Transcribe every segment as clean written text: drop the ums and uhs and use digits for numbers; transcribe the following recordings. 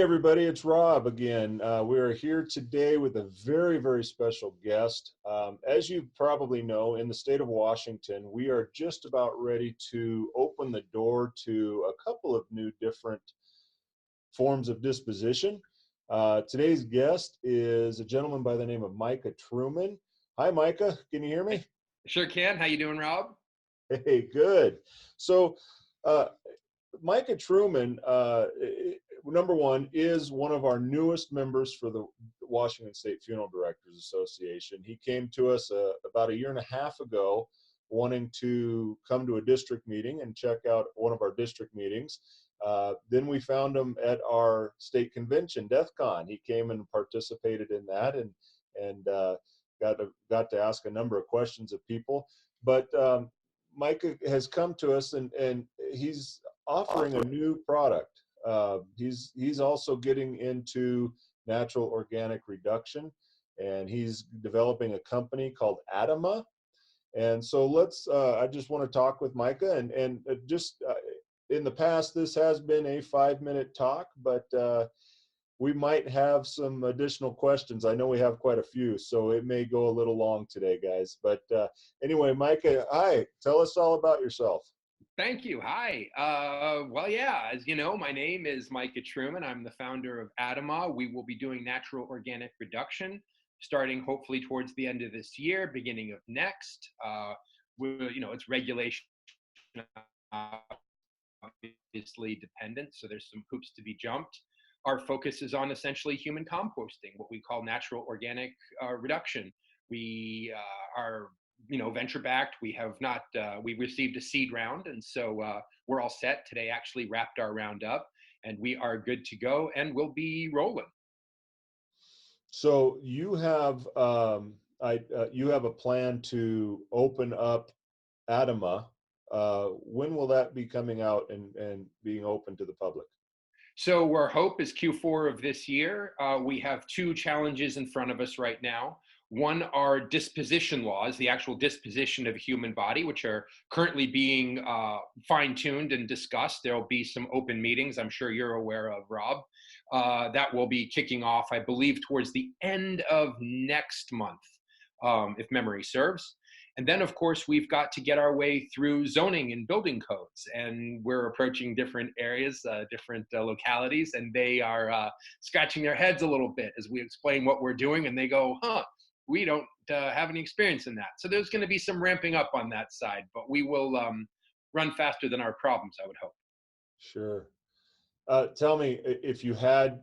everybody, it's Rob again. We're here today with a very, very special guest. As you probably know, in the state of Washington, we are just about ready to open the door to a couple of new different forms of disposition. Today's guest is a gentleman by the name of Micah Truman. Hi, Micah. Can you hear me? Sure can. How you doing, Rob? Hey, good. So, Micah Truman, number one, is one of our newest members for the Washington State Funeral Directors Association. He came to us about a year and a half ago wanting to come to a district meeting and check out one of our district meetings. Then we found him at our state convention, DEF CON. He came and participated in that and got to ask a number of questions of people. But Micah has come to us and he's offering a new product. He's also getting into natural organic reduction, and he's developing a company called Adama. And so I just want to talk with Micah and just in the past, this has been a 5-minute talk, but we might have some additional questions. I know we have quite a few, so it may go a little long today, guys. But anyway, Micah, hi, tell us all about yourself. Thank you. Hi. Well, yeah, as you know, my name is Micah Truman. I'm the founder of Adama. We will be doing natural organic reduction starting hopefully towards the end of this year, beginning of next. It's regulation obviously dependent, so there's some hoops to be jumped. Our focus is on essentially human composting, what we call natural organic reduction. We are venture backed. We have not, we received a seed round, and so we're all set. Today actually wrapped our round up, and we are good to go, and we'll be rolling. So you have a plan to open up Adama. When will that be coming out and being open to the public? So our hope is Q4 of this year. We have two challenges in front of us right now. One are disposition laws, the actual disposition of a human body, which are currently being fine-tuned and discussed. There will be some open meetings, I'm sure you're aware of, Rob. That will be kicking off, I believe, towards the end of next month, if memory serves. And then, of course, we've got to get our way through zoning and building codes. And we're approaching different areas, different localities, and they are scratching their heads a little bit as we explain what we're doing. And they go, we don't have any experience in that. So there's going to be some ramping up on that side, but we will run faster than our problems, I would hope. Sure. Tell me, if it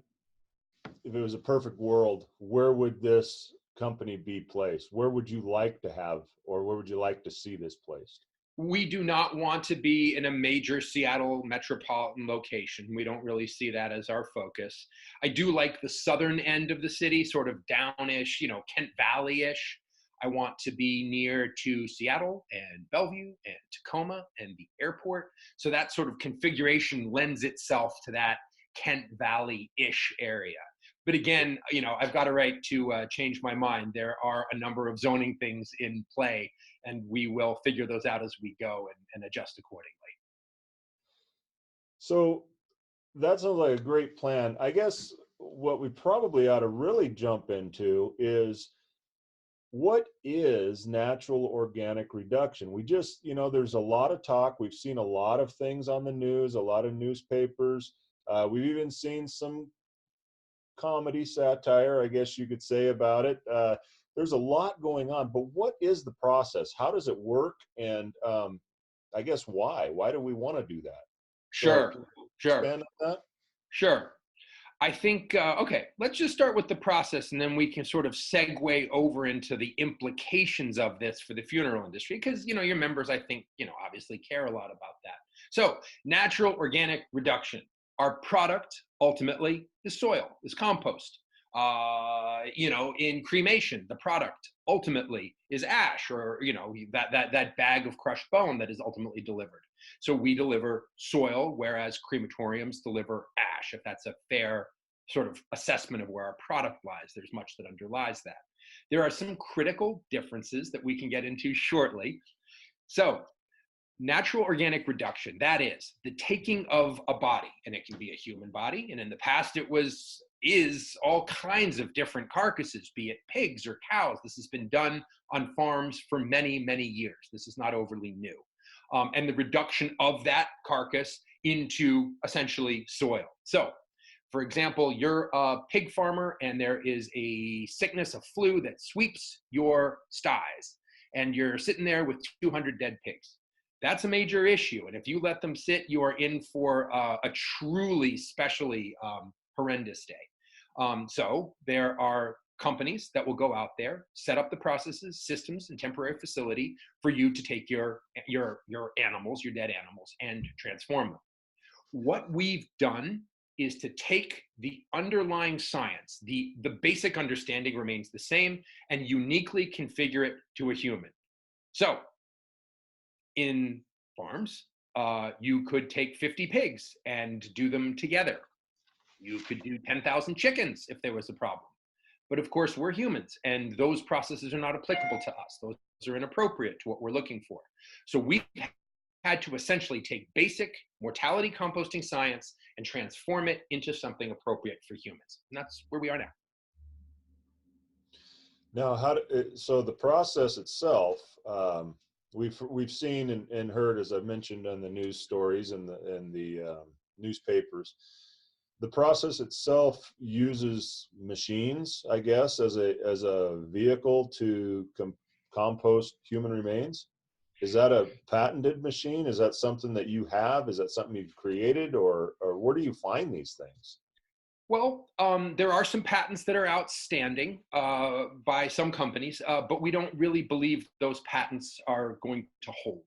was a perfect world, where would this company be placed? Where would you like to have, or where would you like to see this placed? We do not want to be in a major Seattle metropolitan location. We don't really see that as our focus. I do like the southern end of the city, sort of downish, Kent Valley-ish. I want to be near to Seattle and Bellevue and Tacoma and the airport. So that sort of configuration lends itself to that Kent Valley-ish area. But again, I've got a right to change my mind. There are a number of zoning things in play, and we will figure those out as we go and adjust accordingly. So that sounds like a great plan. I guess what we probably ought to really jump into is, what is natural organic reduction? We just, there's a lot of talk. We've seen a lot of things on the news, a lot of newspapers. We've even seen some comedy satire, I guess you could say, about it. There's a lot going on, but what is the process? How does it work? And I guess why do we want to do that? Sure. Expand on that? Sure. I think, okay, let's just start with the process, and then we can sort of segue over into the implications of this for the funeral industry, because, your members, I think, obviously care a lot about that. So natural organic reduction. Our product ultimately is soil, is compost. In cremation, the product ultimately is ash, or that bag of crushed bone that is ultimately delivered. So we deliver soil, whereas crematoriums deliver ash, if that's a fair sort of assessment of where our product lies. There's much that underlies that. There are some critical differences that we can get into shortly. So Natural organic reduction, that is the taking of a body, and it can be a human body. And in the past, is all kinds of different carcasses, be it pigs or cows. This has been done on farms for many, many years. This is not overly new. And the reduction of that carcass into essentially soil. So, for example, you're a pig farmer and there is a sickness, a flu that sweeps your sties, and you're sitting there with 200 dead pigs. That's a major issue. And if you let them sit, you are in for a truly, specially horrendous day. So there are companies that will go out there, set up the processes, systems, and temporary facility for you to take your animals, your dead animals, and transform them. What we've done is to take the underlying science, the basic understanding remains the same, and uniquely configure it to a human. So in farms, you could take 50 pigs and do them together. You could do 10,000 chickens if there was a problem. But of course, we're humans, and those processes are not applicable to us. Those are inappropriate to what we're looking for. So we had to essentially take basic mortality composting science and transform it into something appropriate for humans. And that's where we are now. Now, so the process itself, we've seen and heard, as I mentioned on the news stories and the newspapers, the process itself uses machines, I guess, as a vehicle to compost human remains. Is that a patented machine? Is that something that you have? Is that something you've created, or where do you find these things? Well, there are some patents that are outstanding by some companies, but we don't really believe those patents are going to hold.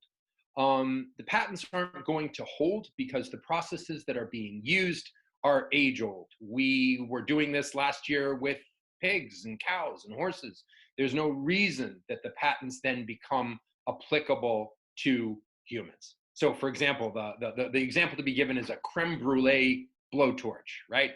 The patents aren't going to hold because the processes that are being used are age old. We were doing this last year with pigs and cows and horses. There's no reason that the patents then become applicable to humans. So for example, the example to be given is a creme brulee blowtorch, right?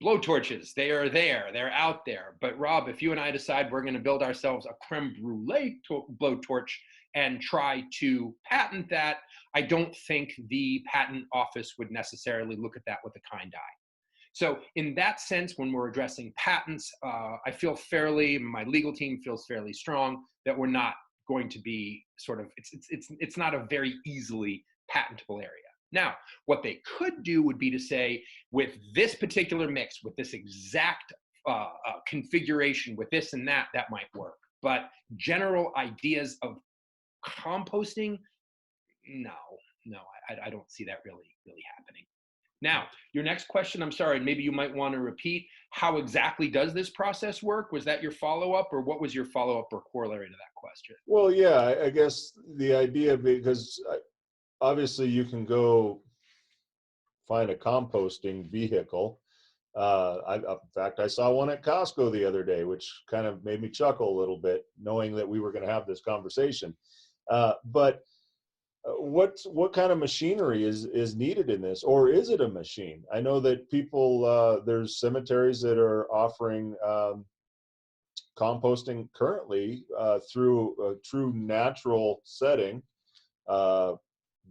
Blowtorches, they are there, they're out there. But Rob, if you and I decide we're going to build ourselves a creme brulee blowtorch and try to patent that, I don't think the patent office would necessarily look at that with a kind eye. So in that sense, when we're addressing patents, I feel my legal team feels fairly strong that we're not going to be it's not a very easily patentable area. Now, what they could do would be to say, with this particular mix, with this exact configuration, with this and that might work. But general ideas of composting, no, I don't see that really happening. Now, your next question, I'm sorry, maybe you might want to repeat, how exactly does this process work? Was that your follow-up, or what was your follow-up or corollary to that question? Well, yeah, I guess the idea, because obviously you can go find a composting vehicle. In fact, I saw one at Costco the other day, which kind of made me chuckle a little bit, knowing that we were going to have this conversation. But what kind of machinery is needed in this, or is it a machine? I know that people, there's cemeteries that are offering composting currently through a true natural setting.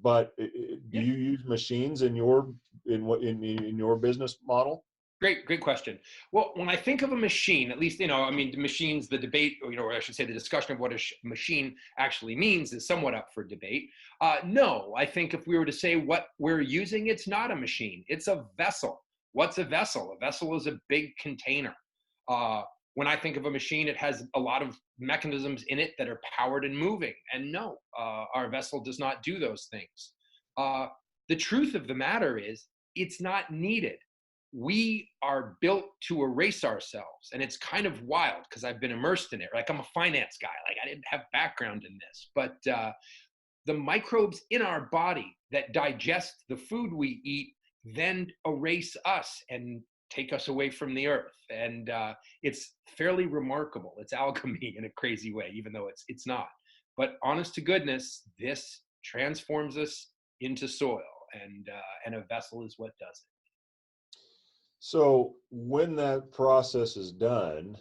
But do you use machines in your business model? Great question. Well, when I think of a machine, at least, the machines, the debate, or I should say the discussion of what a machine actually means is somewhat up for debate. No, I think if we were to say what we're using, it's not a machine, it's a vessel. What's a vessel? A vessel is a big container. When I think of a machine, it has a lot of mechanisms in it that are powered and moving. And no, our vessel does not do those things. The truth of the matter is, it's not needed. We are built to erase ourselves. And it's kind of wild because I've been immersed in it. Like, I'm a finance guy. Like, I didn't have background in this. But the microbes in our body that digest the food we eat then erase us and take us away from the earth. And it's fairly remarkable. It's alchemy in a crazy way, even though it's not. But honest to goodness, this transforms us into soil, and a vessel is what does it. So when that process is done,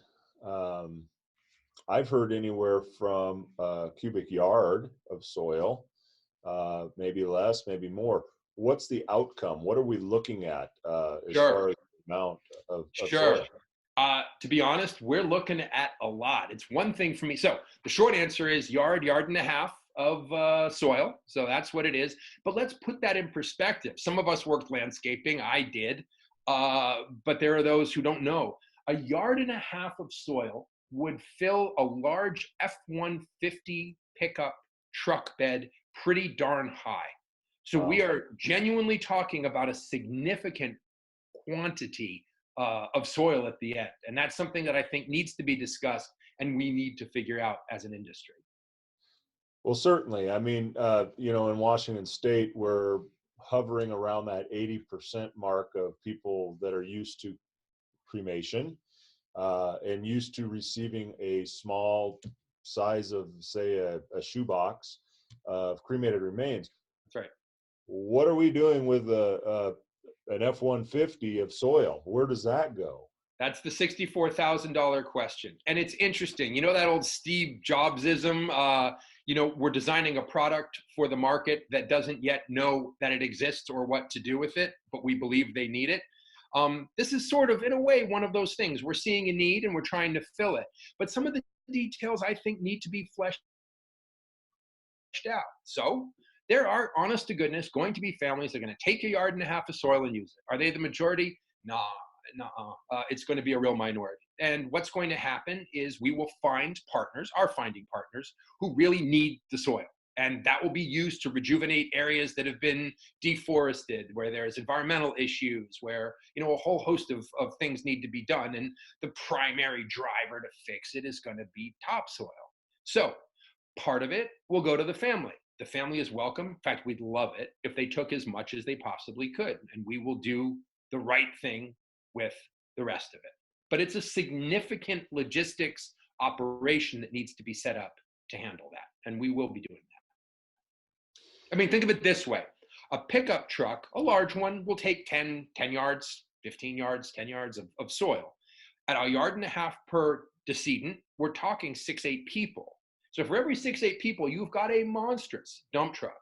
I've heard anywhere from a cubic yard of soil maybe less, maybe more. What's the outcome? What are we looking at as Sure. far as the amount of Sure. soil? To be honest, we're looking at a lot. It's one thing for me. So the short answer is yard and a half of soil. So that's what it is. But let's put that in perspective. Some of us worked landscaping. I did. But there are those who don't know. A yard and a half of soil would fill a large F-150 pickup truck bed pretty darn high. So Wow. we are genuinely talking about a significant quantity of soil at the end. And that's something that I think needs to be discussed and we need to figure out as an industry. Well, certainly. I mean, in Washington State, we're hovering around that 80% mark of people that are used to cremation and used to receiving a small size of, say, a shoebox of cremated remains. That's right. What are we doing with an F-150 of soil? Where does that go? That's the $64,000 question. And it's interesting. You know that old Steve Jobsism, we're designing a product for the market that doesn't yet know that it exists or what to do with it, but we believe they need it. This is sort of, in a way, one of those things. We're seeing a need and we're trying to fill it. But some of the details, I think, need to be fleshed out. So there are, honest to goodness, going to be families that are going to take a yard and a half of soil and use it. Are they the majority? Nah. It's going to be a real minority. And what's going to happen is we will find partners, are finding partners, who really need the soil. And that will be used to rejuvenate areas that have been deforested, where there's environmental issues, where a whole host of things need to be done. And the primary driver to fix it is going to be topsoil. So part of it will go to the family. The family is welcome. In fact, we'd love it if they took as much as they possibly could. And we will do the right thing with the rest of it. But it's a significant logistics operation that needs to be set up to handle that. And we will be doing that. I mean, think of it this way. A pickup truck, a large one, will take 10 yards, 15 yards, 10 yards of soil. At a yard and a half per decedent, we're talking 6-8 people. So for every 6-8 people, you've got a monstrous dump truck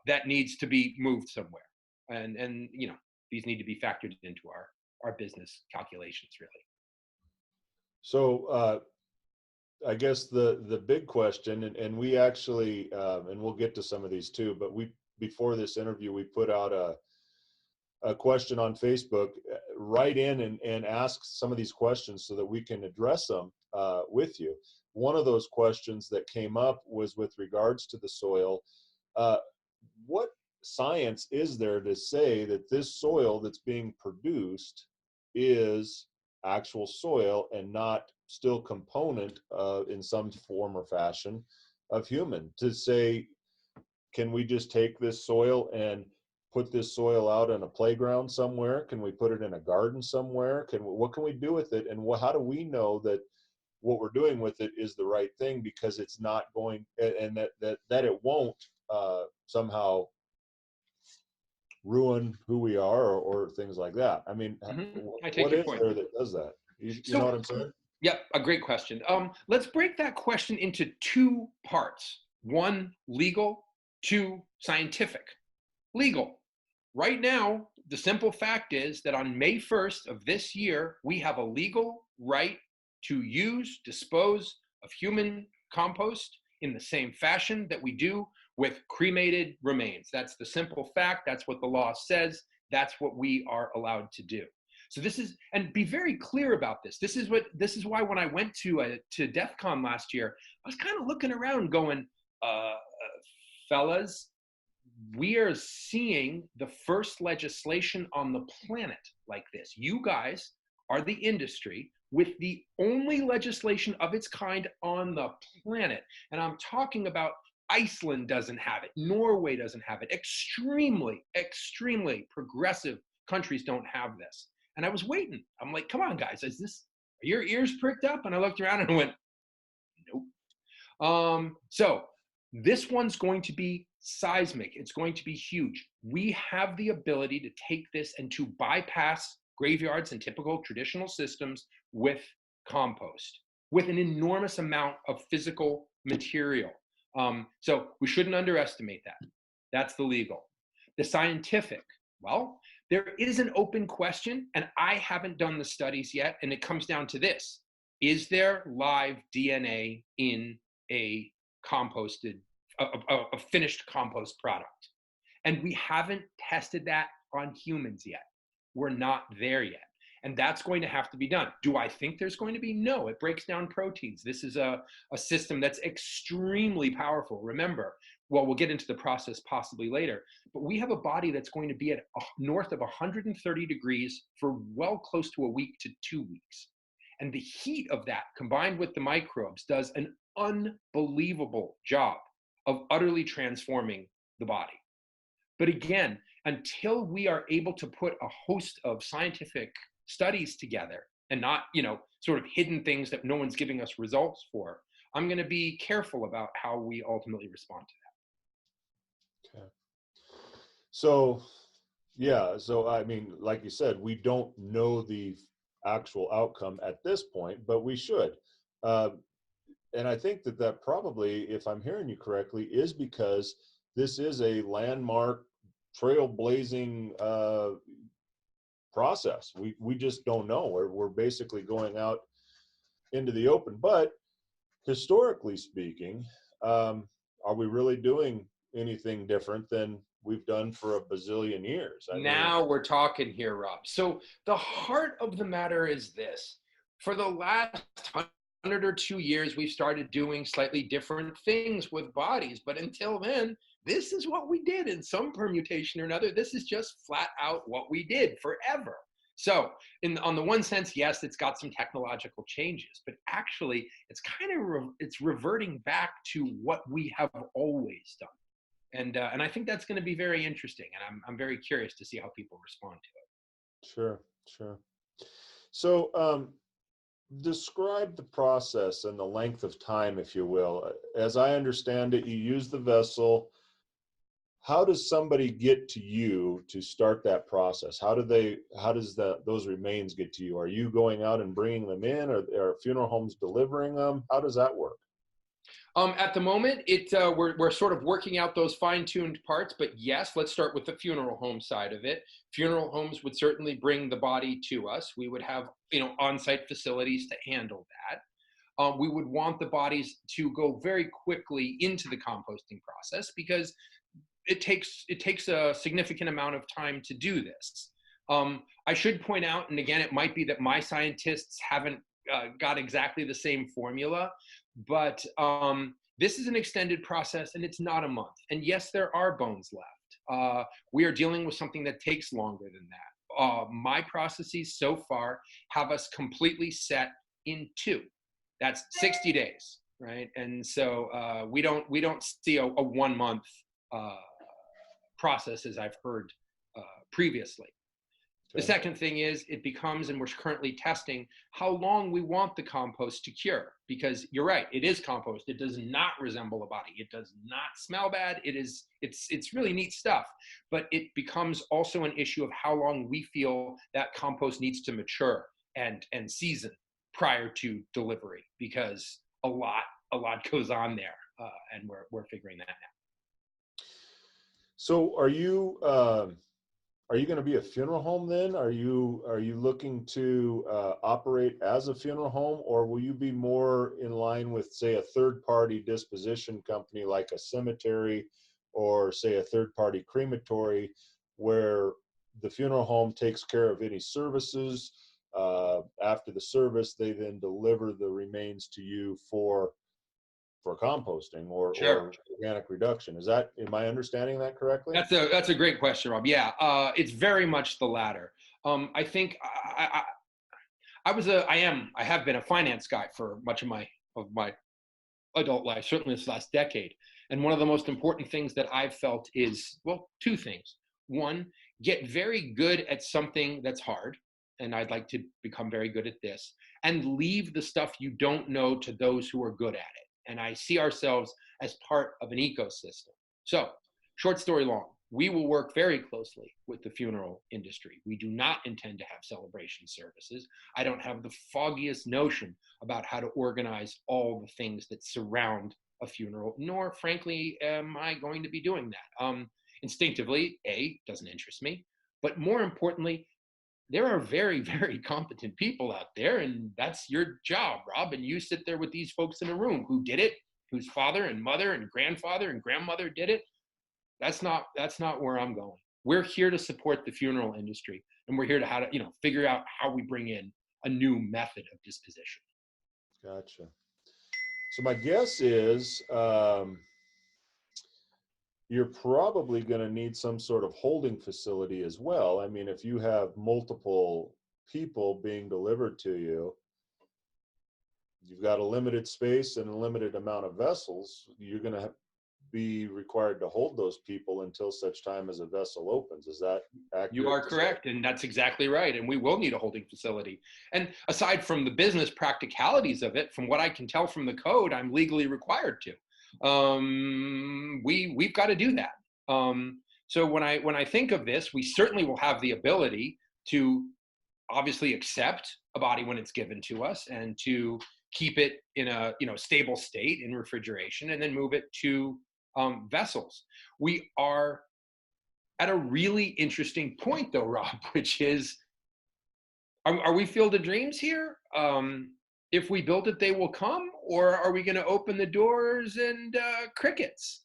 that needs to be moved somewhere. And these need to be factored into our business calculations, really. So I guess the big question, and we actually, and we'll get to some of these too, but before this interview, we put out a question on Facebook. Write in and ask some of these questions so that we can address them with you. One of those questions that came up was with regards to the soil. What science is there to say that this soil that's being produced is actual soil and not still component in some form or fashion of human? To say, can we just take this soil and put this soil out in a playground somewhere? Can we put it in a garden somewhere? What can we do with it? And how do we know that what we're doing with it is the right thing, because it's not going, and that it won't somehow ruin who we are or things like that? I mean, I take what your is point. there that does that? You know what I'm saying? Yep, a great question. Let's break that question into two parts. One, legal. Two, scientific. Legal. Right now, the simple fact is that on May 1st of this year, we have a legal right to use, dispose of human compost in the same fashion that we do with cremated remains. That's the simple fact. That's what the law says. That's what we are allowed to do. So this is, and be very clear about this. This is why when I went to DEF CON last year, I was kind of looking around going, fellas, we are seeing the first legislation on the planet like this. You guys are the industry with the only legislation of its kind on the planet. And I'm talking about Iceland doesn't have it. Norway doesn't have it. Extremely, extremely progressive countries don't have this. And I was waiting. I'm like, come on, guys, are your ears pricked up? And I looked around and I went, nope. So this one's going to be seismic. It's going to be huge. We have the ability to take this and to bypass graveyards and typical traditional systems with compost, with an enormous amount of physical material. So we shouldn't underestimate that. That's the legal. The scientific, well, there is an open question, and I haven't done the studies yet, and it comes down to this. Is there live DNA in a composted, a finished compost product? And we haven't tested that on humans yet. We're not there yet. And that's going to have to be done. Do I think there's going to be? No, it breaks down proteins. This is a system that's extremely powerful. Remember, well, we'll get into the process possibly later, but we have a body that's going to be at north of 130 degrees for well close to a week to 2 weeks. And the heat of that combined with the microbes does an unbelievable job of utterly transforming the body. But again, until we are able to put a host of scientific studies together and not, sort of hidden things that no one's giving us results for, I'm going to be careful about how we ultimately respond to that. Okay. So, yeah. So, I mean, like you said, we don't know the actual outcome at this point, but we should. Uh, and I think that probably, if I'm hearing you correctly, is because this is a landmark, trailblazing process. We just don't know. We're basically going out into the open. But historically speaking, are we really doing anything different than we've done for a bazillion years? I mean, Now we're talking here, Rob. So the heart of the matter is this. For the last 100 or 2 years, we've started doing slightly different things with bodies. But until then, this is what we did in some permutation or another. This is just flat out what we did forever. So on the one sense, yes, it's got some technological changes, but actually it's kind of, it's reverting back to what we have always done. And I think that's going to be very interesting, and I'm very curious to see how people respond to it. sure, sure. So, describe the process and the length of time, if you will. As I understand it, you use the vessel. How does somebody get to you to start that process? How does those remains get to you? Are you going out and bringing them in, or are funeral homes delivering them? How does that work? At the moment, we're sort of working out those fine-tuned parts, but yes, let's start with the funeral home side of it. Funeral homes would certainly bring the body to us. We would have, on-site facilities to handle that. We would want the bodies to go very quickly into the composting process because it takes a significant amount of time to do this. I should point out, and again, it might be that my scientists haven't got exactly the same formula, but this is an extended process and it's not a month. And yes, there are bones left. We are dealing with something that takes longer than that. My processes so far have us completely set in 2. That's 60 days, right? And so we don't see a 1 month process as I've heard previously. The second thing is it becomes, and we're currently testing, how long we want the compost to cure. Because you're right, it is compost. It does not resemble a body. It does not smell bad. It's really neat stuff. But it becomes also an issue of how long we feel that compost needs to mature and season prior to delivery, because a lot goes on there, and we're figuring that out. So, are you going to be a funeral home then? Are you looking to operate as a funeral home, or will you be more in line with, say, a third-party disposition company like a cemetery, or say a third-party crematory, where the funeral home takes care of any services? After the service, they then deliver the remains to you for composting or organic reduction. Am I understanding that correctly? That's a great question, Rob. Yeah, it's very much the latter. I think I have been a finance guy for much of my adult life, certainly this last decade. And one of the most important things that I've felt is, well, 2 things. One, get very good at something that's hard, and I'd like to become very good at this, and leave the stuff you don't know to those who are good at it. And I see ourselves as part of an ecosystem. So, short story long, we will work very closely with the funeral industry. We do not intend to have celebration services. I don't have the foggiest notion about how to organize all the things that surround a funeral, nor frankly am I going to be doing that. Instinctively, A, doesn't interest me, but more importantly, there are very, very competent people out there, and that's your job, Rob. And you sit there with these folks in a room who did it, whose father and mother and grandfather and grandmother did it. That's not where I'm going. We're here to support the funeral industry, and we're here to figure out how we bring in a new method of disposition. Gotcha. So my guess is you're probably going to need some sort of holding facility as well. I mean, if you have multiple people being delivered to you, you've got a limited space and a limited amount of vessels. You're going to be required to hold those people until such time as a vessel opens. Is that accurate? You are correct, and that's exactly right. And we will need a holding facility. And aside from the business practicalities of it, from what I can tell from the code, I'm legally required to. We've got to do that. So when I think of this, we certainly will have the ability to obviously accept a body when it's given to us and to keep it in a stable state in refrigeration and then move it to vessels. We are at a really interesting point though, Rob, which is, are we Field of Dreams here? If we build it, they will come, or are we going to open the doors and crickets?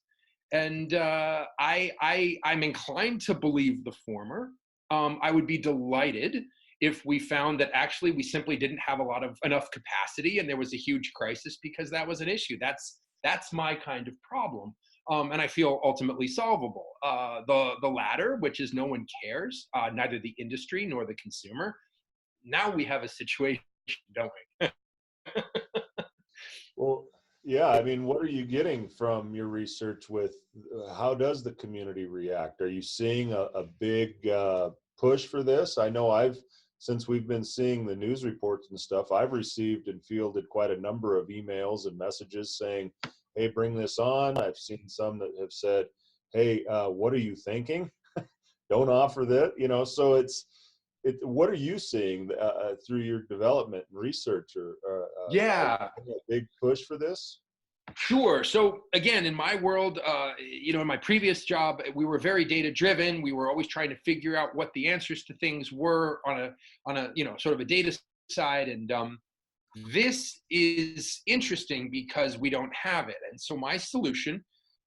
And I'm inclined to believe the former. I would be delighted if we found that actually we simply didn't have enough capacity and there was a huge crisis, because that was an issue. That's my kind of problem. And I feel ultimately solvable. The latter, which is no one cares, neither the industry nor the consumer. Now we have a situation, don't we? Well, yeah, I mean, what are you getting from your research with how does the community react? Are you seeing a big push for this? I know since we've been seeing the news reports and stuff, I've received and fielded quite a number of emails and messages saying, hey, bring this on. I've seen some that have said, hey, what are you thinking? Don't offer that, so what are you seeing through your development and research? Yeah. A big push for this? Sure. So again, in my world, in my previous job, we were very data driven. We were always trying to figure out what the answers to things were on a sort of a data side. And this is interesting because we don't have it. And so my solution,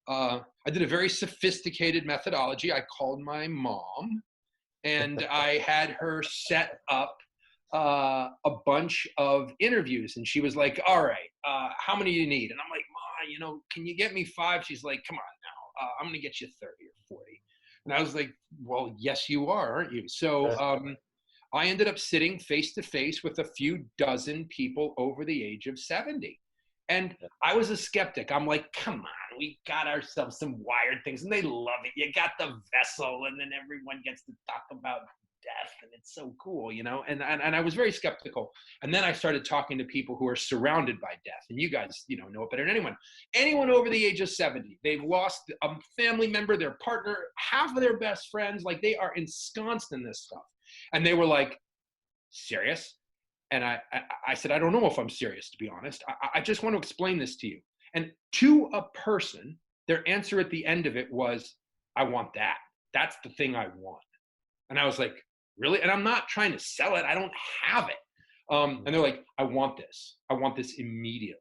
I did a very sophisticated methodology. I called my mom and I had her set up a bunch of interviews, and she was like, all right, how many do you need? And I'm like, Ma, can you get me 5? She's like, come on now, I'm gonna get you 30 or 40. And I was like, well, yes, you are, aren't you? So I ended up sitting face to face with a few dozen people over the age of 70. And I was a skeptic. I'm like, come on, we got ourselves some wired things, and they love it. You got the vessel, and then everyone gets to talk about death, and it's so cool, and I was very skeptical. And then I started talking to people who are surrounded by death, and you guys know it better than anyone over the age of 70. They've lost a family member, their partner, half of their best friends. Like, they are ensconced in this stuff, and they were like, serious? And I said, I don't know if I'm serious, to be honest. I just want to explain this to you. And to a person, their answer at the end of it was, I want that. That's the thing I want. And I was like, really? And I'm not trying to sell it. I don't have it. And they're like, I want this. I want this immediately.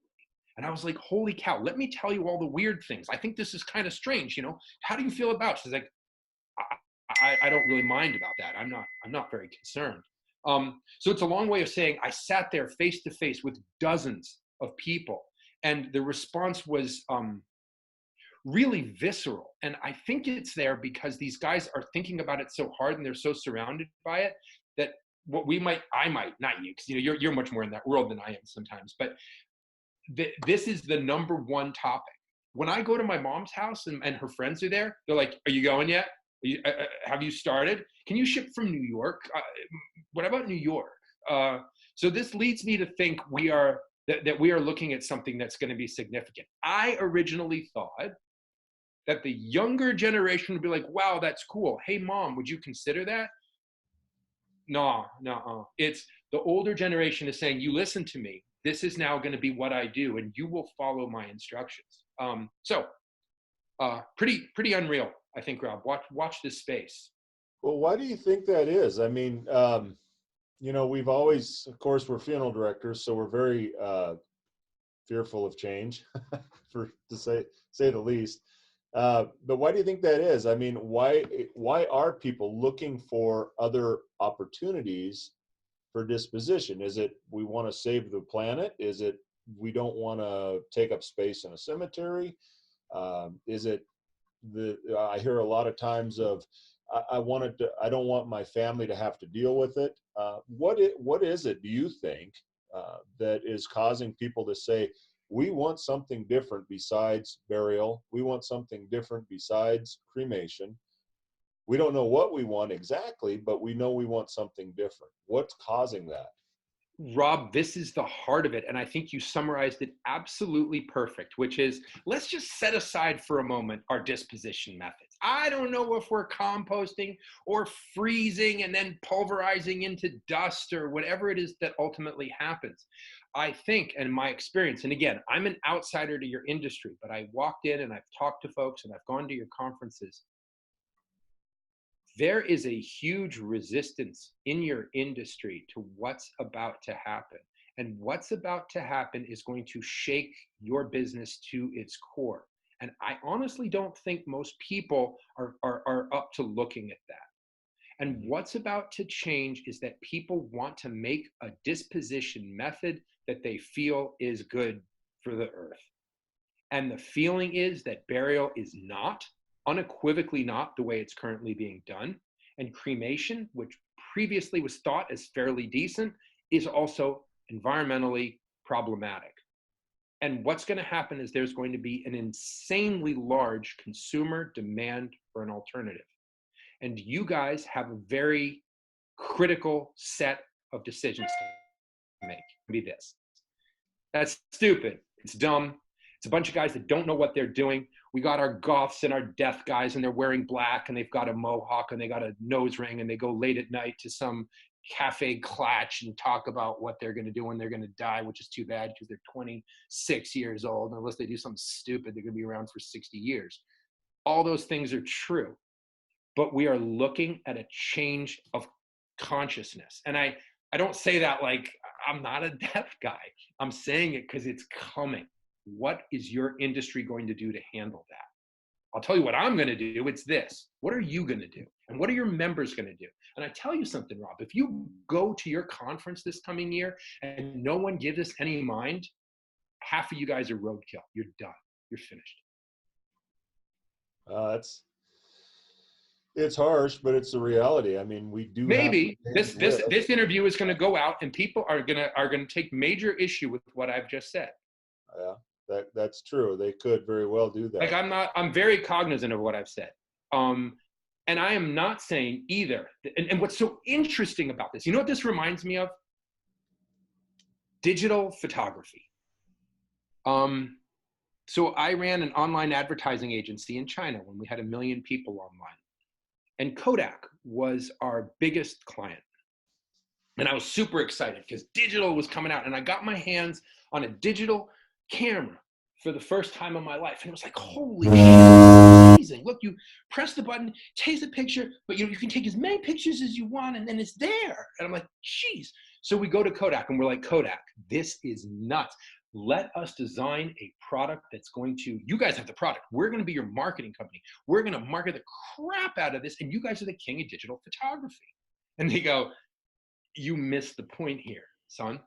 And I was like, holy cow, let me tell you all the weird things. I think this is kind of strange. How do you feel about it? She's like, I don't really mind about that. I'm not very concerned. So it's a long way of saying I sat there face to face with dozens of people, and the response was really visceral. And I think it's there because these guys are thinking about it so hard, and they're so surrounded by it that I might, not you, because you're much more in that world than I am sometimes, but this is the number one topic. When I go to my mom's house and her friends are there, they're like, are you going yet? Have you started? Can you ship from New York? What about New York? So this leads me to think that we are looking at something that's going to be significant. I originally thought that the younger generation would be like, wow, that's cool. Hey, Mom, would you consider that? No. It's the older generation is saying, you listen to me. This is now going to be what I do, and you will follow my instructions. Pretty unreal, I think, Rob. Watch this space. Well, why do you think that is? I mean, we've always, of course, we're funeral directors, so we're very fearful of change, to say the least. But why do you think that is? I mean, why are people looking for other opportunities for disposition? Is it we want to save the planet? Is it we don't want to take up space in a cemetery? Is it I hear a lot of times of I don't want my family to have to deal with it. What is it, do you think, that is causing people to say, we want something different besides burial. We want something different besides cremation. We don't know what we want exactly, but we know we want something different. What's causing that? Rob, this is the heart of it. And I think you summarized it absolutely perfect, which is, let's just set aside for a moment our disposition methods. I don't know if we're composting or freezing and then pulverizing into dust or whatever it is that ultimately happens. I think, and my experience, and again, I'm an outsider to your industry, but I walked in and I've talked to folks and I've gone to your conferences. There is a huge resistance in your industry to what's about to happen. And what's about to happen is going to shake your business to its core. And I honestly don't think most people are up to looking at that. And what's about to change is that people want to make a disposition method that they feel is good for the earth. And the feeling is that burial is not, unequivocally not, the way it's currently being done. And cremation, which previously was thought as fairly decent, is also environmentally problematic. And what's going to happen is there's going to be an insanely large consumer demand for an alternative. And you guys have a very critical set of decisions to make. Be this. That's stupid. It's dumb. It's a bunch of guys that don't know what they're doing. We got our goths and our death guys, and they're wearing black, and they've got a mohawk, and they got a nose ring, and they go late at night to some cafe clatch and talk about what they're going to do when they're going to die, which is too bad because they're 26 years old. And unless they do something stupid, they're going to be around for 60 years. All those things are true. But we are looking at a change of consciousness. And I don't say that like I'm not a deaf guy. I'm saying it because it's coming. What is your industry going to do to handle that? I'll tell you what I'm going to do. It's this. What are you going to do? And what are your members going to do? And I tell you something, Rob, if you go to your conference this coming year and no one gives us any mind, half of you guys are roadkill. You're done. You're finished. It's harsh, but it's the reality. I mean, we do maybe have this interview is going to go out and people are going to take major issue with what I've just said. Yeah, that's true. They could very well do that. Like I'm very cognizant of what I've said. And I am not saying either. And what's so interesting about this, you know what this reminds me of? Digital photography. So I ran an online advertising agency in China when we had 1 million people online. And Kodak was our biggest client. And I was super excited because digital was coming out. And I got my hands on a digital camera for the first time in my life. And it was like, holy shit, amazing. Look, you press the button, takes a picture, but you can take as many pictures as you want, and then it's there. And I'm like, geez. So we go to Kodak and we're like, Kodak, this is nuts. Let us design a product that's going to, you guys have the product. We're going to be your marketing company. We're going to market the crap out of this. And you guys are the king of digital photography. And they go, you missed the point here, son.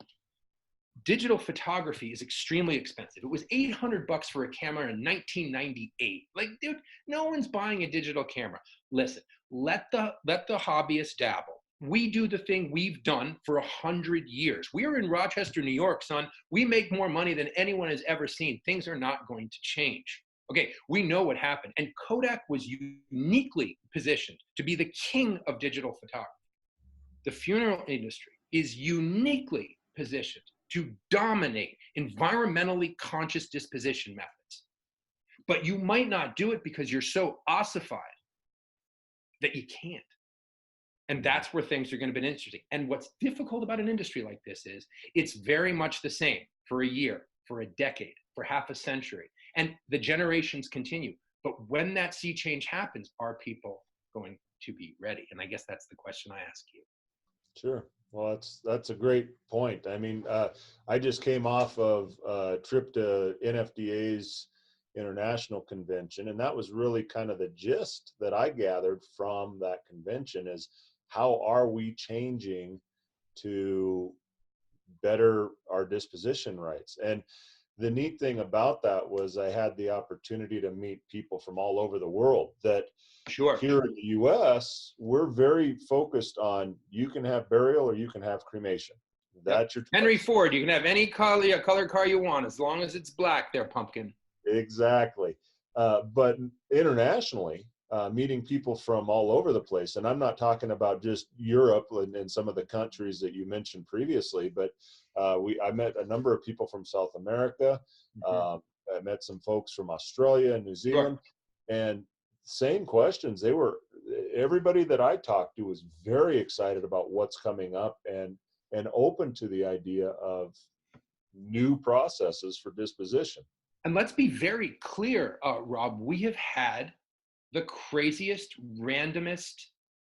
Digital photography is extremely expensive. It was $800 for a camera in 1998. Like, dude, no one's buying a digital camera. Listen, let the hobbyists dabble. We do the thing we've done for 100 years. We are in Rochester, New York, son. We make more money than anyone has ever seen. Things are not going to change. Okay, we know what happened. And Kodak was uniquely positioned to be the king of digital photography. The funeral industry is uniquely positioned to dominate environmentally conscious disposition methods. But you might not do it because you're so ossified that you can't. And Mhm. that's where things are going to be interesting. And what's difficult about an industry like this is it's very much the same for a year, for a decade, for half a century. And the generations continue. But when that sea change happens, are people going to be ready? And I guess that's the question I ask you. Sure. Well, that's a great point. I mean, I just came off of a trip to NFDA's international convention, and that was really kind of the gist that I gathered from that convention is how are we changing to better our disposition rights? And the neat thing about that was I had the opportunity to meet people from all over the world that Sure. here in the US, we're very focused on you can have burial or you can have cremation. Yep. That's your Henry choice. Ford, you can have any color car you want as long as it's black there, pumpkin. Exactly. But internationally, meeting people from all over the place, and I'm not talking about just Europe and some of the countries that you mentioned previously, but I met a number of people from South America. Mhm. Um, I met some folks from Australia and New Sure. Zealand, and same questions. Everybody that I talked to was very excited about what's coming up and open to the idea of new processes for disposition. And let's be very clear, Rob, we have had the craziest, randomest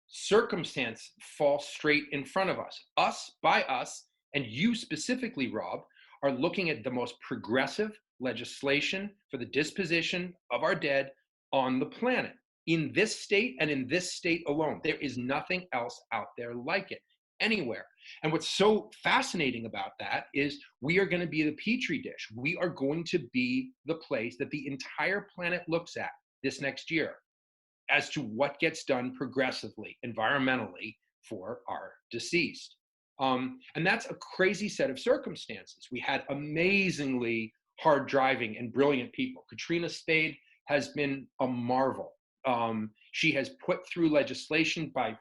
circumstance fall straight in front of us. By us, and you specifically, Rob, are looking at the most progressive legislation for the disposition of our dead on the planet. In this state and in this state alone, there is nothing else out there like it anywhere. And what's so fascinating about that is we are going to be the petri dish. We are going to be the place that the entire planet looks at this next year as to what gets done progressively, environmentally for our deceased. And that's a crazy set of circumstances. We had amazingly hard driving and brilliant people. Katrina Spade has been a marvel. She has put through legislation by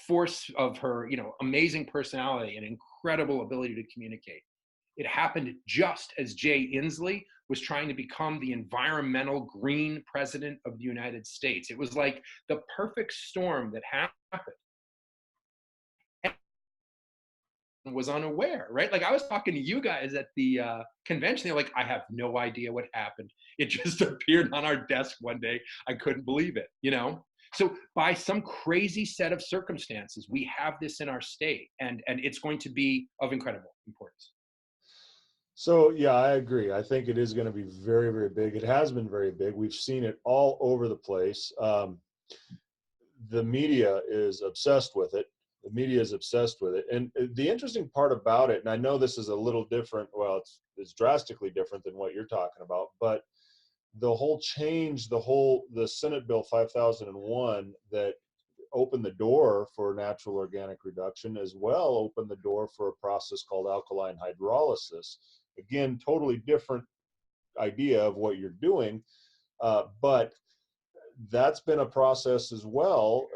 force of her amazing personality and incredible ability to communicate. It happened just as Jay Inslee was trying to become the environmental green president of the United States. It was like the perfect storm that happened. And was unaware, right? Like I was talking to you guys at the convention. They're like, I have no idea what happened. It just appeared on our desk one day. I couldn't believe it. So by some crazy set of circumstances, we have this in our state, and it's going to be of incredible importance. So yeah, I agree. I think it is going to be very, very big. It has been very big. We've seen it all over the place. The media is obsessed with it. The media is obsessed with it. And the interesting part about it, and I know this is a little different. Well, it's drastically different than what you're talking about, but the whole change, the Senate Bill 5001 that opened the door for natural organic reduction as well opened the door for a process called alkaline hydrolysis. Again, totally different idea of what you're doing, but that's been a process as well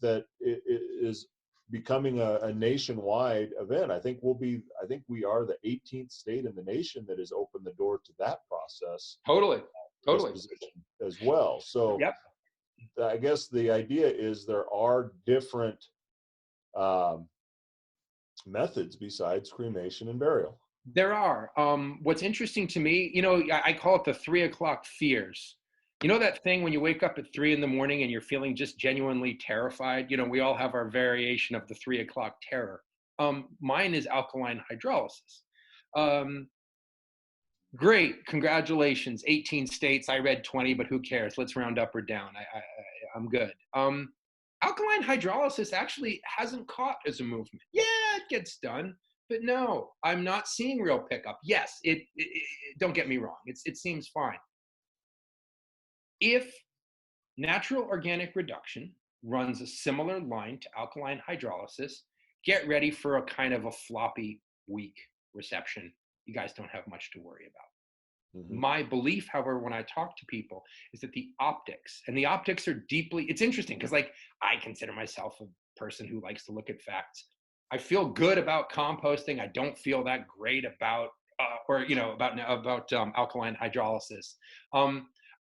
that is becoming a nationwide event. I think we are the 18th state in the nation that has opened the door to that process Totally, totally. disposition as well. So Yep. I guess the idea is there are different um, methods besides cremation and burial. There are. What's interesting to me, I call it the 3 o'clock fears. You know that thing when you wake up at 3 in the morning and you're feeling just genuinely terrified? We all have our variation of the 3 o'clock terror. Mine is alkaline hydrolysis. Um, Great, congratulations, 18 states. I read 20, but who cares? Let's round up or down. I'm good. Alkaline hydrolysis actually hasn't caught as a movement. Yeah, it gets done, but no, I'm not seeing real pickup. Yes, don't get me wrong. It seems fine. If natural organic reduction runs a similar line to alkaline hydrolysis, get ready for a kind of a floppy, weak reception. You guys don't have much to worry about. Mm-hmm. My belief, however, when I talk to people is that the optics are deeply, it's interesting because like I consider myself a person who likes to look at facts. I feel good about composting. I don't feel that great about, alkaline hydrolysis.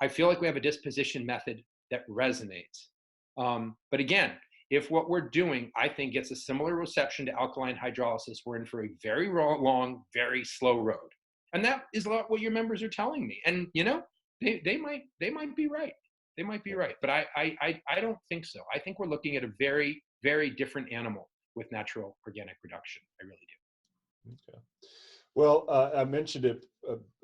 I feel like we have a disposition method that resonates. But again, if what we're doing, I think, gets a similar reception to alkaline hydrolysis, we're in for a very long, very slow road. And that is a lot what your members are telling me. And they might be right. They might be right. But I don't think so. I think we're looking at a very, very different animal with natural organic reduction. I really do. Okay. Well, I mentioned it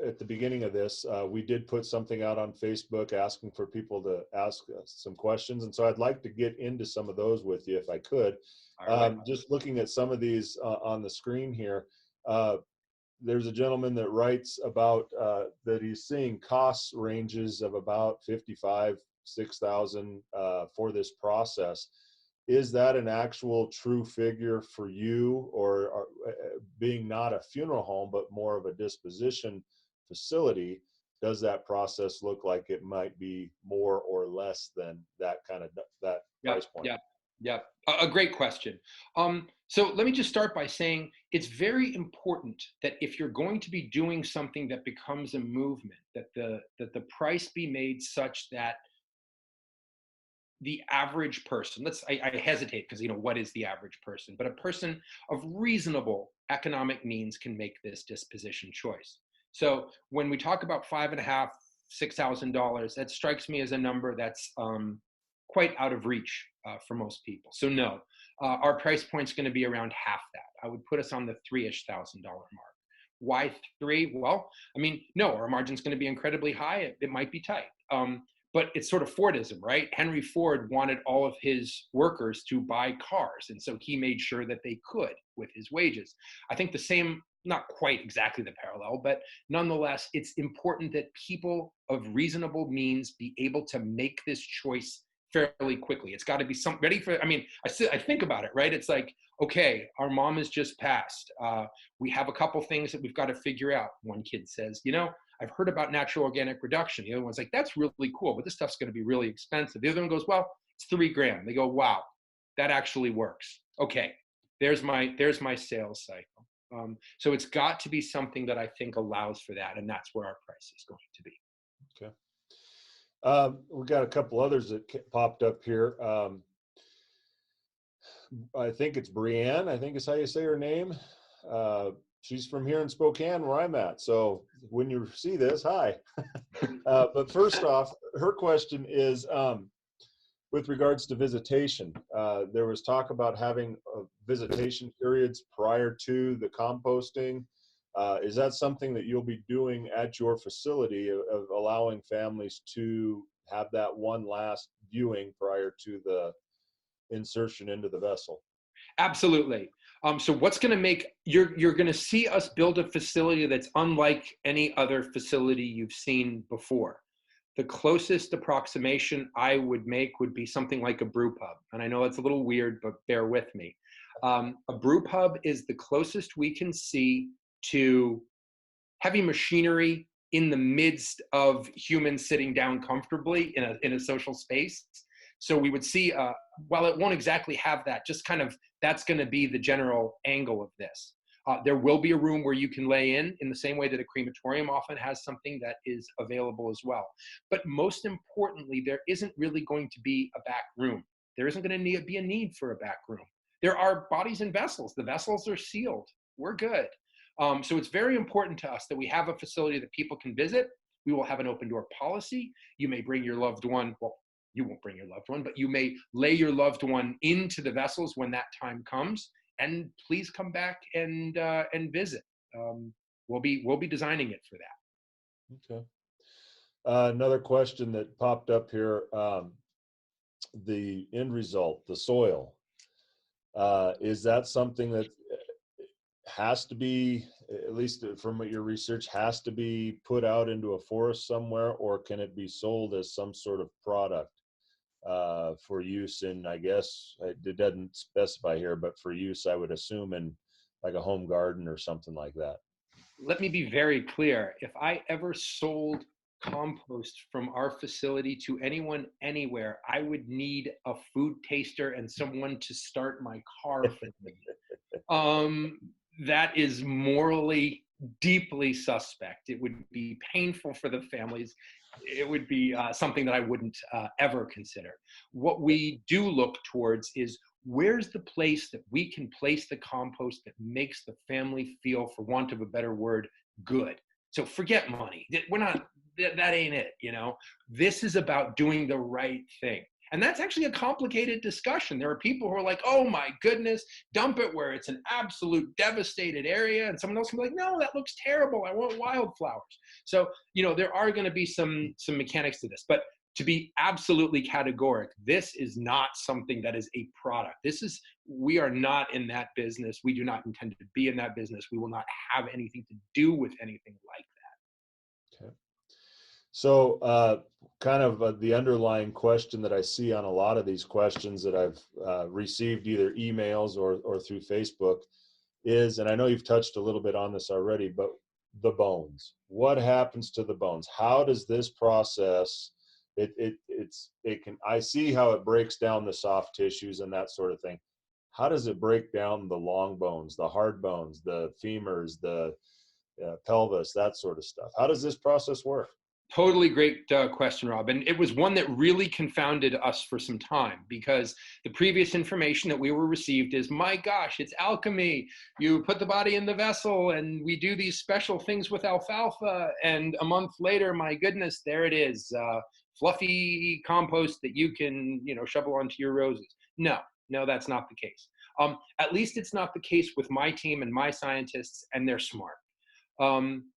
at the beginning of this. We did put something out on Facebook asking for people to ask some questions. And so I'd like to get into some of those with you if I could. Right. Just looking at some of these on the screen here, there's a gentleman that writes about that he's seeing cost ranges of about 55, 6,000 for this process. Is that an actual true figure for you, or being not a funeral home, but more of a disposition facility? Does that process look like it might be more or less than that that price point? Yeah. A great question. So let me just start by saying it's very important that if you're going to be doing something that becomes a movement, that the price be made such that the average person, I hesitate because what is the average person, but a person of reasonable economic means can make this disposition choice. So when we talk about $5,500, $6,000, that strikes me as a number that's quite out of reach for most people. So no, our price point is going to be around half that. I would put us on the $3,000 mark. Why three? Well, no, our margin's going to be incredibly high. It might be tight. But it's sort of Fordism, right? Henry Ford wanted all of his workers to buy cars. And so he made sure that they could with his wages. I think the same, not quite exactly the parallel, but nonetheless, it's important that people of reasonable means be able to make this choice fairly quickly. It's got to be ready for, I think about it, right? It's like, okay, our mom has just passed. We have a couple things that we've got to figure out. One kid says, I've heard about natural organic reduction. The other one's like, that's really cool, but this stuff's going to be really expensive. The other one goes, well, it's $3,000. They go, wow, that actually works. Okay, there's my sales cycle. So it's got to be something that I think allows for that, and that's where our price is going to be. Okay. We've got a couple others that popped up here. I think it's Brienne, I think is how you say her name. She's from here in Spokane, where I'm at. So when you see this, hi. But first off, her question is with regards to visitation. There was talk about having visitation periods prior to the composting. Is that something that you'll be doing at your facility, of allowing families to have that one last viewing prior to the insertion into the vessel? Absolutely. So what's going to make, you're going to see us build a facility that's unlike any other facility you've seen before. The closest approximation I would make would be something like a brew pub. And I know it's a little weird, but bear with me. A brew pub is the closest we can see to heavy machinery in the midst of humans sitting down comfortably in a social space. So we would see, while it won't exactly have that, just kind of, that's going to be the general angle of this. There will be a room where you can lay in the same way that a crematorium often has something that is available as well. But most importantly, there isn't really going to be a back room. There isn't going to be a need for a back room. There are bodies and vessels. The vessels are sealed. We're good. So it's very important to us that we have a facility that people can visit. We will have an open door policy. You may bring your loved one, well, you won't bring your loved one, but you may lay your loved one into the vessels when that time comes, and please come back and visit. We'll be designing it for that. Okay. Another question that popped up here, the end result, the soil, is that something that has to be, at least from your research, has to be put out into a forest somewhere, or can it be sold as some sort of product for use in, I guess, it doesn't specify here, but for use, I would assume, in like a home garden or something like that? Let me be very clear. If I ever sold compost from our facility to anyone anywhere, I would need a food taster and someone to start my car for me. That is morally deeply suspect. It would be painful for the families. It would be something that I wouldn't ever consider. What we do look towards is, where's the place that we can place the compost that makes the family feel, for want of a better word, good. So forget money. We're not, that ain't it, you know? This is about doing the right thing. And that's actually a complicated discussion. There are people who are like, oh my goodness, dump it where it's an absolute devastated area. And someone else can be like, no, that looks terrible. I want wildflowers. So, you know, there are going to be some mechanics to this. But to be absolutely categoric, this is not something that is a product. We are not in that business. We do not intend to be in that business. We will not have anything to do with anything like that. Okay. So kind of the underlying question that I see on a lot of these questions that I've received either emails or through Facebook is, and I know you've touched a little bit on this already, but the bones. What happens to the bones? How does this process, I see how it breaks down the soft tissues and that sort of thing. How does it break down the long bones, the hard bones, the femurs, the pelvis, that sort of stuff? How does this process work? Totally great question, Rob. And it was one that really confounded us for some time, because the previous information that we were received is, my gosh, it's alchemy. You put the body in the vessel and we do these special things with alfalfa. And a month later, my goodness, there it is. Fluffy compost that you can, you know, shovel onto your roses. No, that's not the case. At least it's not the case with my team and my scientists, and they're smart.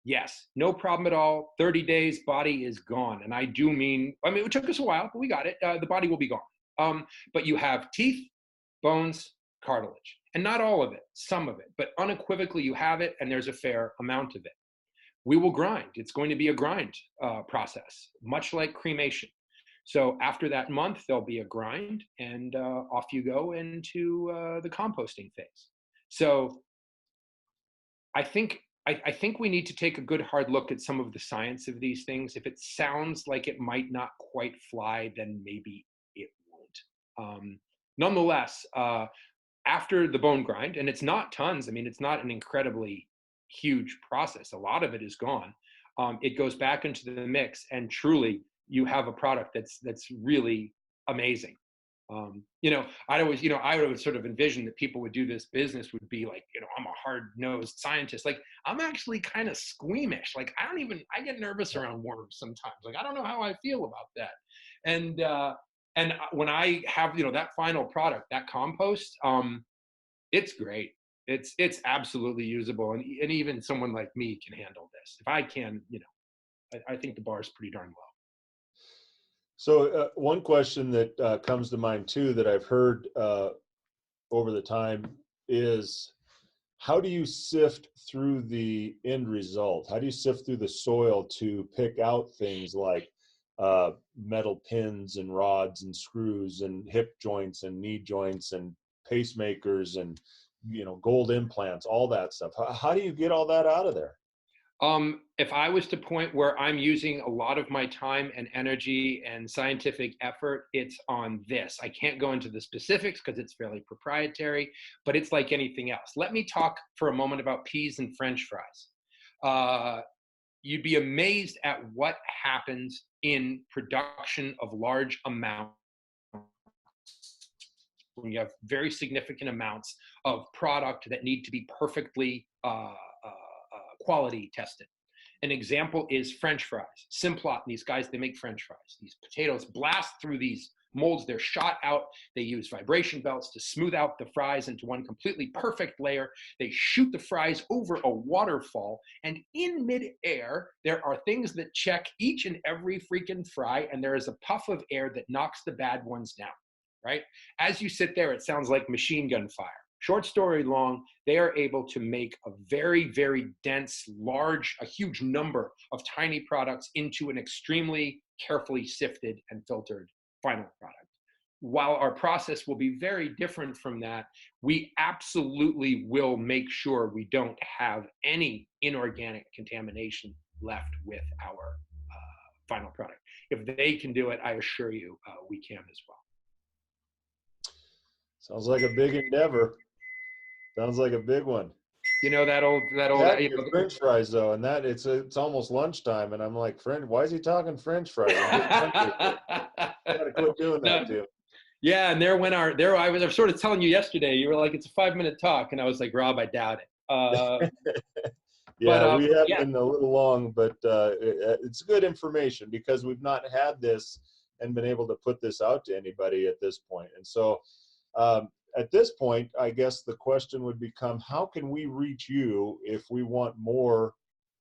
Yes, no problem at all. 30 days, body is gone. And I mean, it took us a while, but we got it. The body will be gone. But you have teeth, bones, cartilage, and not all of it, some of it, but unequivocally you have it, and there's a fair amount of it. We will grind. It's going to be a grind process, much like cremation. So after that month, there'll be a grind, and off you go into the composting phase. So I think we need to take a good hard look at some of the science of these things. If it sounds like it might not quite fly, then maybe it won't. Nonetheless, after the bone grind, and it's not tons, it's not an incredibly huge process. A lot of it is gone. It goes back into the mix, and truly, you have a product that's really amazing. I would sort of envision that people would do this business would be like, I'm a hard-nosed scientist. Like, I'm actually kind of squeamish. Like, I get nervous around worms sometimes. Like, I don't know how I feel about that. And when I have, that final product, that compost, it's great. It's absolutely usable. And even someone like me can handle this. If I can, I think the bar is pretty darn low. So one question that comes to mind too that I've heard over the time is, how do you sift through the end result? How do you sift through the soil to pick out things like metal pins and rods and screws and hip joints and knee joints and pacemakers and gold implants, all that stuff? How do you get all that out of there? If I was to point where I'm using a lot of my time and energy and scientific effort, it's on this. I can't go into the specifics because it's fairly proprietary, but it's like anything else. Let me talk for a moment about peas and French fries. You'd be amazed at what happens in production of large amounts when you have very significant amounts of product that need to be perfectly quality tested. An example is French fries. Simplot, these guys, they make French fries. These potatoes blast through these molds. They're shot out. They use vibration belts to smooth out the fries into one completely perfect layer. They shoot the fries over a waterfall. And in midair, there are things that check each and every freaking fry. And there is a puff of air that knocks the bad ones down, right? As you sit there, it sounds like machine gun fire. Short story long, they are able to make a very, very dense, a huge number of tiny products into an extremely carefully sifted and filtered final product. While our process will be very different from that, we absolutely will make sure we don't have any inorganic contamination left with our final product. If they can do it, I assure you, we can as well. Sounds like a big endeavor. Sounds like a big one. You know, that old, Yeah, you your know, French fries though, and that it's almost lunchtime, and I'm like, French, why is he talking French fries? I'm getting hungry here. Gotta quit doing that no, to him. yeah, and I was sort of telling you yesterday, you were like, it's a 5-minute talk. And I was like, Rob, I doubt it. Yeah, we But have yeah, been a little long, but it's good information because we've not had this and been able to put this out to anybody at this point. And so at this point, I guess the question would become, how can we reach you if we want more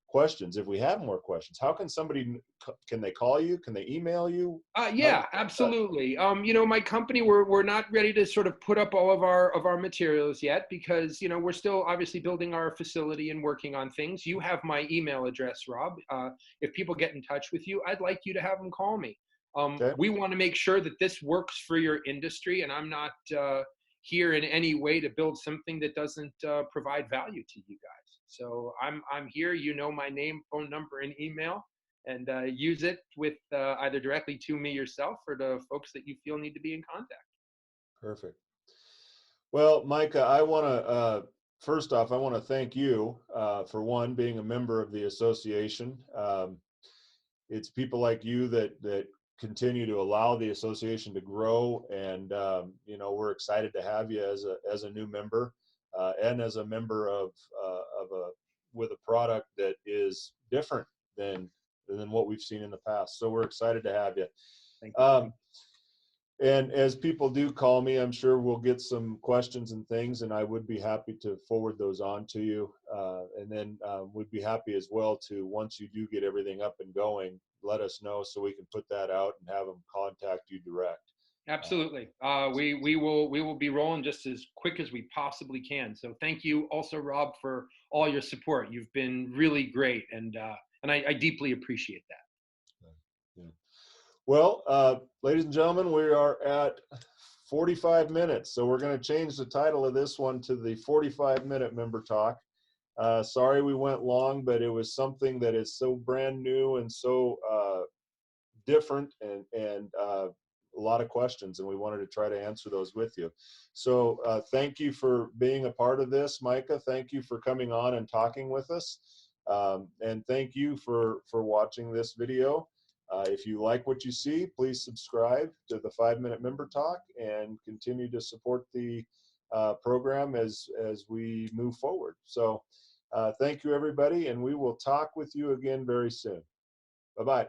questions? If we have more questions, how can somebody, can they call you? Can they email you? How do yeah, they get in touch? absolutely. You know, my company, we're not ready to sort of put up all of our materials yet because, you know, we're still obviously building our facility and working on things. You have my email address, Rob. If people get in touch with you, I'd like you to have them call me. Okay, We want to make sure that this works for your industry, and I'm not here in any way to build something that doesn't provide value to you guys. So I'm here. You know my name, phone number, and email, and use it with either directly to me yourself or to folks that you feel need to be in contact. perfect. Well, Micah, I want to first off, I want to thank you for one being a member of the association. It's people like you that continue to allow the association to grow, and you know, we're excited to have you as a new member and as a member of a with a product that is different than what we've seen in the past. So we're excited to have you. Thank you. Um, and as people do call me, I'm sure we'll get some questions and things, and I would be happy to forward those on to you. And then we'd be happy as well to, once you do get everything up and going, let us know so we can put that out and have them contact you direct. Absolutely. We will be rolling just as quick as we possibly can. So thank you also, Rob, for all your support. You've been really great, and I deeply appreciate that. Yeah. Well, ladies and gentlemen, we are at 45 minutes, so we're going to change the title of this one to the 45-minute member talk. Sorry we went long, but it was something that is so brand new and so different, and a lot of questions, and we wanted to try to answer those with you. So thank you for being a part of this, Micah. Thank you for coming on and talking with us. And thank you for watching this video. If you like what you see, please subscribe to the 5-Minute Member Talk and continue to support the program as we move forward. So thank you, everybody, and we will talk with you again very soon. Bye-bye.